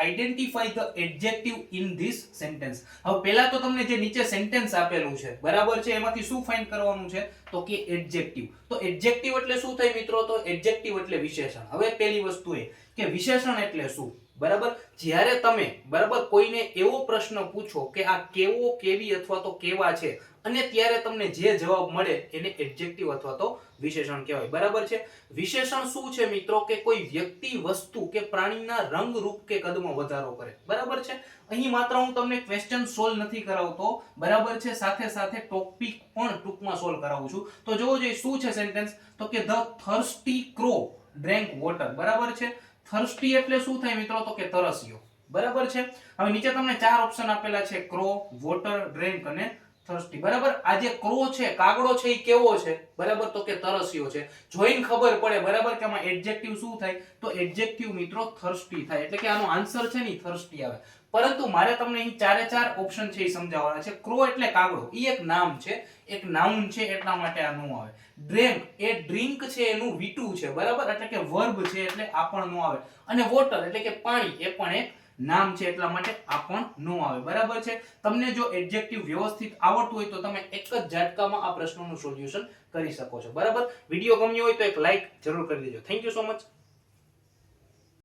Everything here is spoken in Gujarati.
Identify the adjective in this sentence. હવે પહેલા તો તમને જે નીચે સેન્ટેન્સ આપેલું છે બરાબર છે, એમાંથી શું ફાઇન્ડ કરવાનું છે તો કે એડજેક્ટિવ. તો એડજેક્ટિવ એટલે શું થાય મિત્રો? તો એડજેક્ટિવ એટલે વિશેષણ. હવે પહેલી વસ્તુ એ કે વિશેષણ એટલે શું, બરાબર? જ્યારે તમે બરાબર કોઈને એવો પ્રશ્ન પૂછો કે આ કેવો, કેવી અથવા તો કેવા છે, અને ત્યારે તમને જે જવાબ મળે એને એડજેક્ટિવ અથવા તો વિશેષણ કહેવાય, બરાબર છે? વિશેષણ શું છે મિત્રો? કે કોઈ વ્યક્તિ, વસ્તુ કે પ્રાણીના રંગ, રૂપ કે કદમાં વધારો કરે, બરાબર છે? અહીં માત્ર હું તમને ક્વેશ્ચન સોલ્વ નથી કરાવતો, બરાબર છે, સાથે સાથે ટોપિક પણ ટૂંકમાં સોલ્વ કરાવું છું. તો જોવો જોઈએ શું છે સેન્ટેન્સ, તો કે the thirsty crow drank water, બરાબર છે? થર્સ્ટી એટલે શું થાય મિત્રો? તો કે તરસ્યો, બરાબર છે? હવે નીચે તમને ચાર ઓપ્શન આપેલા છે: ક્રો, વોટર, ડ્રેન્ક અને થર્સ્ટી, બરાબર? આ જે ક્રો છે, કાગડો છે, એ કેવો છે? બરાબર, તો કે તરસ્યો છે. જોઈને ખબર પડે, બરાબર, કે આમાં એડજેક્ટિવ શું થાય? તો એડજેક્ટિવ મિત્રો થર્સ્ટી થાય, એટલે કે આનો આન્સર છે ને થર્સ્ટી આવે. પરંતુ મારે તમને અહીં ચારે ચાર ઓપ્શન છે એ સમજાવવાના છે. ક્રો એટલે કાગડો, એ એક નામ છે, એક નાઉન છે, એટલા માટે આ નો આવે. ડ્રેન્ક એ ડ્રિંક છે એનું V2 છે, બરાબર, એટલે કે વર્બ છે, એટલે આ પણ નો આવે. અને વોટર એટલે કે પાણી, એ પણ એક નામ છે, એટલા માટે આ પણ નો આવે, બરાબર છે? તમને જો એડજેક્ટિવ વ્યવસ્થિત આવડતું હોય તો તમે એક જ ઝાટકામાં આ પ્રશ્નોનું સોલ્યુશન કરી શકો છો, બરાબર? વિડિયો ગમ્યો હોય તો એક લાઈક જરૂર કરી દેજો. Thank you so much.